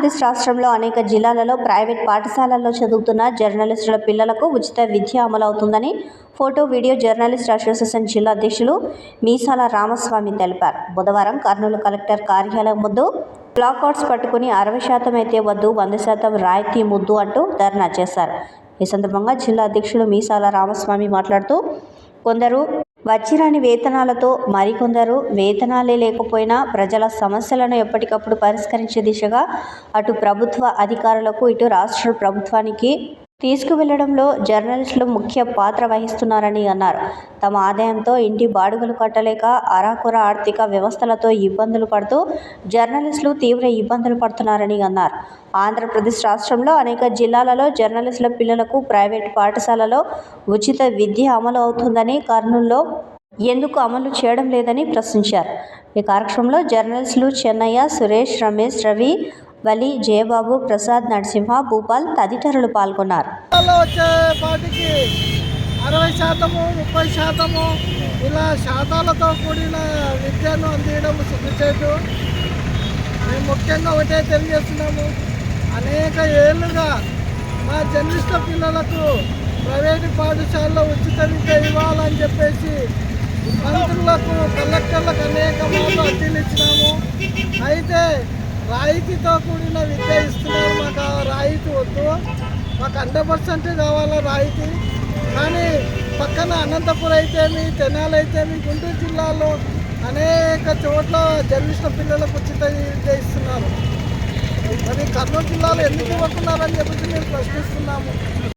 ఆంధ్రప్రదేశ్ రాష్ట్రంలో అనేక జిల్లాలలో ప్రైవేట్ పాఠశాలల్లో చదువుతున్న జర్నలిస్టుల పిల్లలకు ఉచిత విద్య అమలవుతుందని ఫోటో వీడియో జర్నలిస్ట్ అసోసియేషన్ జిల్లా అధ్యక్షులు మీసాల రామస్వామి తెలిపారు. బుధవారం కర్నూలు కలెక్టర్ కార్యాలయం ముందు ప్లాకార్డ్స్ పట్టుకుని 60% అయితే వద్దు, 100% రాయితీ ముద్దు అంటూ ధర్నా చేశారు. ఈ సందర్భంగా జిల్లా అధ్యక్షులు మీసాల రామస్వామి మాట్లాడుతూ, కొందరు వచ్చిరాని వేతనాలతో, మరికొందరు వేతనాలే లేకపోయినా ప్రజల సమస్యలను ఎప్పటికప్పుడు పరిష్కరించే దిశగా అటు ప్రభుత్వ అధికారులకు, ఇటు రాష్ట్ర ప్రభుత్వానికి తీసుకువెళ్లడంలో జర్నలిస్టులు ముఖ్య పాత్ర వహిస్తున్నారని అన్నారు. తమ ఆదాయంతో ఇంటి బాడుగలు కట్టలేక అరాకొర ఆర్థిక వ్యవస్థలతో ఇబ్బందులు పడుతూ జర్నలిస్టులు తీవ్ర ఇబ్బందులు పడుతున్నారని అన్నారు. ఆంధ్రప్రదేశ్ రాష్ట్రంలో అనేక జిల్లాలలో జర్నలిస్టుల పిల్లలకు ప్రైవేట్ పాఠశాలలో ఉచిత విద్య అమలు అవుతుందని, కర్నూలులో ఎందుకు అమలు చేయడం లేదని ప్రశ్నించారు. ఈ కార్యక్రమంలో జర్నలిస్టులు చెన్నయ్య, సురేష్, రమేష్, రవి, వలి, జయబాబు, ప్రసాద్, నరసింహ, భూపాల్ తదితరులు పాల్గొన్నారు. 60%, 30% ఇలా శాతాలతో కూడిన విద్యను అందించడం సిగ్గుచేటు. మేము ముఖ్యంగా ఒకటే తెలియజేస్తున్నాము. అనేక ఏళ్ళుగా మా జర్నలిస్టు పిల్లలకు ప్రైవేటు పాఠశాలలో ఉచిత విద్య ఇవ్వాలని చెప్పేసి మంత్రులకు, కలెక్టర్లకు అనేక మార్లు అర్జీలు ఇచ్చినాము. అయితే రాయితీతో కూడిన విద్య ఇస్తున్నారు. మాకు ఆ రాయితీ వద్దు, మాకు 100% కావాలా రాయితీ. కానీ పక్కన అనంతపురం అయితేమి, తెనాలి అయితేమి, గుంటూరు జిల్లాలో అనేక చోట్ల జర్నలిస్టుల పిల్లలకు ఉచిత విద్య ఇస్తున్నారు. మరి కర్నూలు జిల్లాలో ఎందుకు ఇవ్వకున్నారని చెప్పేసి మేము ప్రశ్నిస్తున్నాము.